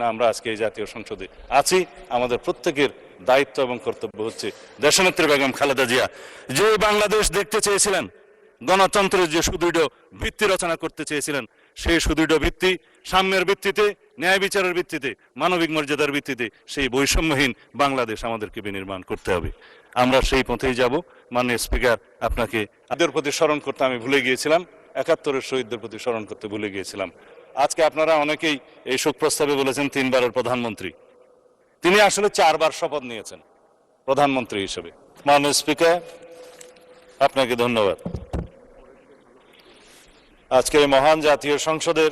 না আমরা আজকে এই জাতীয় সংসদে আছি। আমাদের প্রত্যেকের দায়িত্ব এবং কর্তব্য হচ্ছে দেশনেত্রী বেগম খালেদা জিয়া যে বাংলাদেশ দেখতে চেয়েছিলেন, গণতন্ত্রের যে সুদৃঢ় ভিত্তি রচনা করতে চেয়েছিলেন, সেই সুদৃঢ় ভিত্তি সাম্যের ভিত্তিতে, ন্যায় বিচারের ভিত্তিতে, মানবিক মর্যাদার ভিত্তিতে সেই বৈষম্যহীন বাংলাদেশ আমাদেরকে বিনির্মাণ করতে হবে। আমরা সেই পথেই যাব। মাননীয় স্পিকার, আপনাকে তাদের প্রতি স্মরণ করতে আমি ভুলে গিয়েছিলাম, ৭১-এর শহীদদের প্রতি স্মরণ করতে ভুলে গিয়েছিলাম। আজকে আপনারা অনেকেই এই শোক প্রস্তাবে বলেছেন ৩ বারের প্রধানমন্ত্রী, তিনি আসলে ৪ বার শপথ নিয়েছেন প্রধানমন্ত্রী হিসেবে। মাননীয় স্পিকার, আপনাকে ধন্যবাদ। আজকে এই মহান জাতীয় সংসদের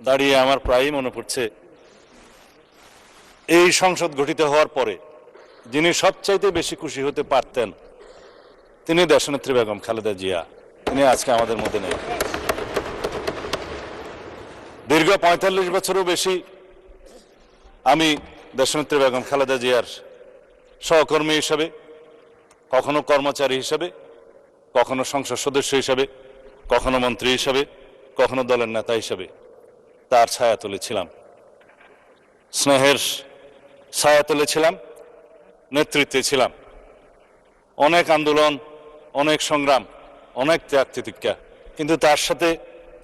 দাঁড়িয়ে আমার প্রায়ই মনে পড়ছে, এই সংসদ গঠিত হওয়ার পরে যিনি সবচাইতে বেশি খুশি হতে পারতেন তিনি দেশনেত্রী বেগম খালেদা জিয়া। তিনি আজকে আমাদের মধ্যে নেই। দীর্ঘ ৪৫ বছরও বেশি আমি দেশনেত্রী বেগম খালেদা জিয়ার সহকর্মী হিসাবে, কখনো কর্মচারী হিসাবে, কখনো সংসদ সদস্য হিসাবে, কখনো মন্ত্রী হিসাবে, কখনো দলের নেতা হিসাবে তার ছায়াতলে ছিলাম, স্নেহের ছায়াতলে ছিলাম, নেতৃত্বে ছিলাম। অনেক আন্দোলন, অনেক সংগ্রাম, অনেক ত্যাগ তিতিক্ষা, কিন্তু তার সাথে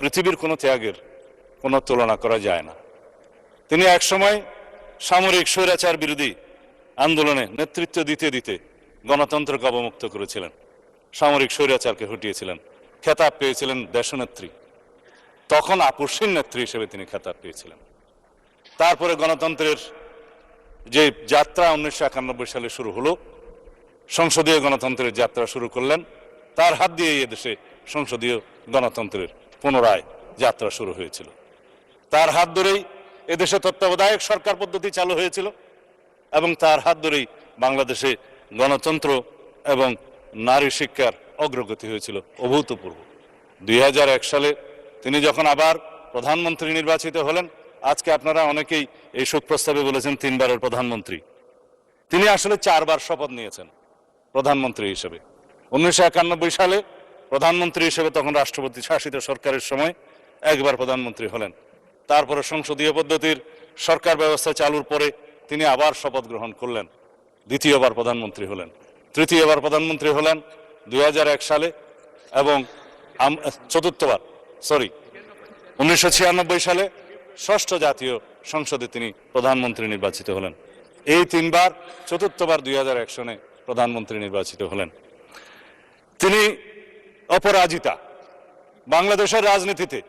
পৃথিবীর কোনো ত্যাগের কোনো তুলনা করা যায় না। তিনি একসময় সামরিক স্বৈরাচার বিরোধী আন্দোলনে নেতৃত্ব দিতে দিতে গণতন্ত্রকে অবমুক্ত করেছিলেন, সামরিক স্বৈরাচারকে হটিয়েছিলেন, খেতাব পেয়েছিলেন দেশনেত্রী। তখন আপসহীন নেত্রী হিসেবে তিনি খেতাব পেয়েছিলেন। তারপরে গণতন্ত্রের যে যাত্রা ১৯৯১ সালে শুরু হলো, সংসদীয় গণতন্ত্রের যাত্রা শুরু করলেন। তার হাত দিয়ে এদেশে সংসদীয় গণতন্ত্রের পুনরায় যাত্রা শুরু হয়েছিল। তার হাত ধরেই এদেশে তত্ত্বাবধায়ক সরকার পদ্ধতি চালু হয়েছিল এবং তার হাত ধরেই বাংলাদেশে গণতন্ত্র এবং নারী শিক্ষার অগ্রগতি হয়েছিল অভূতপূর্ব। ২০০১ সালে তিনি যখন আবার প্রধানমন্ত্রী নির্বাচিত হলেন, আজকে আপনারা অনেকেই এই শোক প্রস্তাবে বলেছেন ৩ বারের প্রধানমন্ত্রী। তিনি আসলে ৪ বার শপথ নিয়েছেন প্রধানমন্ত্রী হিসেবে। ১৯৯১ সালে প্রধানমন্ত্রী হিসেবে তখন রাষ্ট্রপতি শাসিত সরকারের সময় একবার প্রধানমন্ত্রী হলেন। তারপরে সংসদীয় পদ্ধতির সরকার ব্যবস্থা চালুর পরে তিনি আবার শপথ গ্রহণ করলেন, দ্বিতীয়বার প্রধানমন্ত্রী হলেন। তৃতীয়বার প্রধানমন্ত্রী হলেন ২০০১ সালে এবং চতুর্থবার ১৯৯৬ সালে ষষ্ঠ জাতীয় সংসদে তিনি প্রধানমন্ত্রী নির্বাচিত হলেন। এই ৩ বার, চতুর্থবার ২০০১ সনে প্রধানমন্ত্রী নির্বাচিত হলেন। তিনি অপরাজিতা। বাংলাদেশের রাজনীতিতে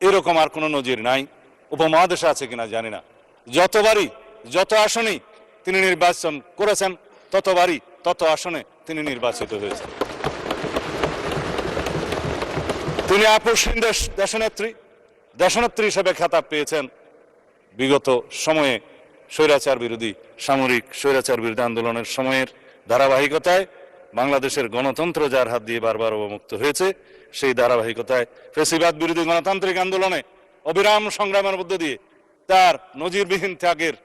এরকম আর কোনো নজির নাই, উপমহাদেশে আছে কিনা জানি না। যতবারই যত আসনেই তিনি নির্বাচন করেছেন, ততবারই তত আসনে তিনি নির্বাচিত হয়েছেন। তিনি আপসহীন দেশনেত্রী হিসেবে খেতাব পেয়েছেন। বিগত সময়ে স্বৈরাচার বিরোধী, সামরিক স্বৈরাচার বিরোধী আন্দোলনের সময়ের ধারাবাহিকতায় বাংলাদেশের গণতন্ত্র যার হাত দিয়ে বারবার অবমুক্ত হয়েছে, সেই ধারাবাহিকতায় ফ্যাসিবাদ বিরোধী গণতান্ত্রিক আন্দোলনে অবিরাম সংগ্রামের মধ্য দিয়ে তার নজিরবিহীন ত্যাগের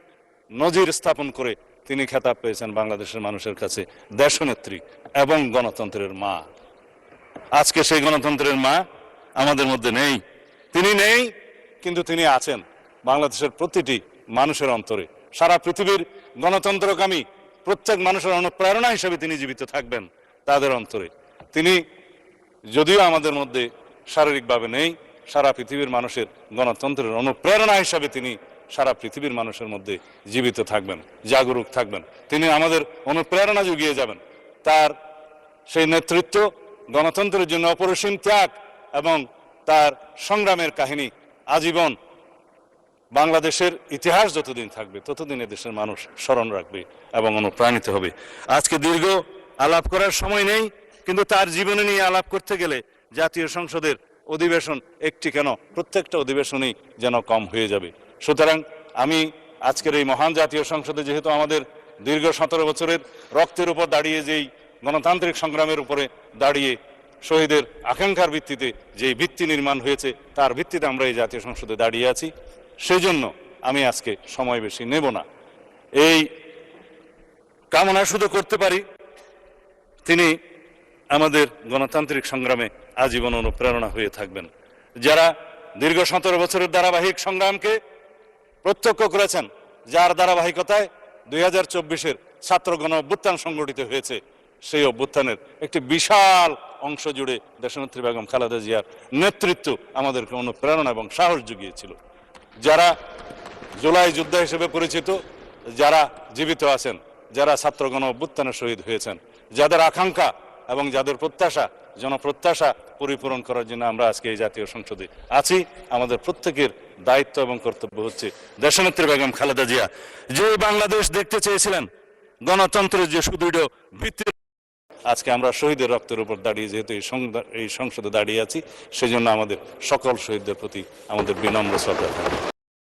নজির স্থাপন করে তিনি খেতাব পেয়েছেন বাংলাদেশের মানুষের কাছে দেশনেত্রী এবং গণতন্ত্রের মা। আজকে সেই গণতন্ত্রের মা আমাদের মধ্যে নেই। তিনি নেই, কিন্তু তিনি আছেন বাংলাদেশের প্রতিটি মানুষের অন্তরে। সারা পৃথিবীর গণতন্ত্রকামী প্রত্যেক মানুষের অনুপ্রেরণা হিসেবে তিনি জীবিত থাকবেন তাদের অন্তরে। তিনি যদিও আমাদের মধ্যে শারীরিকভাবে নেই, সারা পৃথিবীর মানুষের গণতন্ত্রের অনুপ্রেরণা হিসাবে তিনি সারা পৃথিবীর মানুষের মধ্যে জীবিত থাকবেন, জাগরুক থাকবেন। তিনি আমাদের অনুপ্রেরণা জুগিয়ে যাবেন। তার সেই নেতৃত্ব, গণতন্ত্রের জন্য অপরিসীম ত্যাগ এবং তার সংগ্রামের কাহিনী আজীবন বাংলাদেশের ইতিহাস যতদিন থাকবে ততদিন দেশের মানুষ স্মরণ রাখবে এবং অনুপ্রাণিত হবে। আজকে দীর্ঘ আলাপ করার সময় নেই, কিন্তু তার জীবনে নিয়ে আলাপ করতে গেলে জাতীয় সংসদের অধিবেশন একটি কেন, প্রত্যেকটা অধিবেশনই যেন কম হয়ে যাবে। সুতরাং আমি আজকের এই মহান জাতীয় সংসদে, যেহেতু আমাদের দীর্ঘ ১৭ বছরের রক্তের উপর দাঁড়িয়ে, যেই গণতান্ত্রিক সংগ্রামের উপরে দাঁড়িয়ে শহীদের আকাঙ্ক্ষার ভিত্তিতে যেই ভিত্তি নির্মাণ হয়েছে, তার ভিত্তিতে আমরা এই জাতীয় সংসদে দাঁড়িয়ে আছি, সেই জন্য আমি আজকে সময় বেশি নেব না। এই কামনা শুধু করতে পারি তিনি আমাদের গণতান্ত্রিক সংগ্রামে আজীবন অনুপ্রেরণা হয়ে থাকবেন। যারা দীর্ঘ ১৭ বছরের ধারাবাহিক সংগ্রামকে প্রত্যক্ষ করেছেন, যার ধারাবাহিকতায় 2024-এর ছাত্র গণ অভ্যুত্থান সংগঠিত হয়েছে। সেই অভ্যুত্থানের একটি বিশাল অংশ জুড়ে দেশনেত্রী বেগম খালেদা জিয়ার নেতৃত্ব আমাদেরকে অনুপ্রেরণা এবং সাহস জুগিয়েছিল। যারা জুলাই যোদ্ধা হিসেবে পরিচিত, যারা জীবিত আছেন, যারা ছাত্র গণ অভ্যুত্থানে শহীদ হয়েছেন, যাদের আকাঙ্ক্ষা এবং যাদের প্রত্যাশা, জনপ্রত্যাশা পরিপূরণ করার জন্য আমরা আজকে এই জাতীয় সংসদে আছি। আমাদের প্রত্যেকের দায়িত্ব এবং কর্তব্য হচ্ছে দেশনেত্রী বেগম খালেদা জিয়া যে বাংলাদেশ দেখতে চেয়েছিলেন, গণতন্ত্রের যে সুদৃঢ় ভিত্তি, আজকে আমরা শহীদের রক্তের উপর দাঁড়িয়ে যেহেতু এই সংসদে দাঁড়িয়ে আছি, সেজন্য আমাদের সকল শহীদদের প্রতি আমাদের বিনম্র শ্রদ্ধা থাকবে।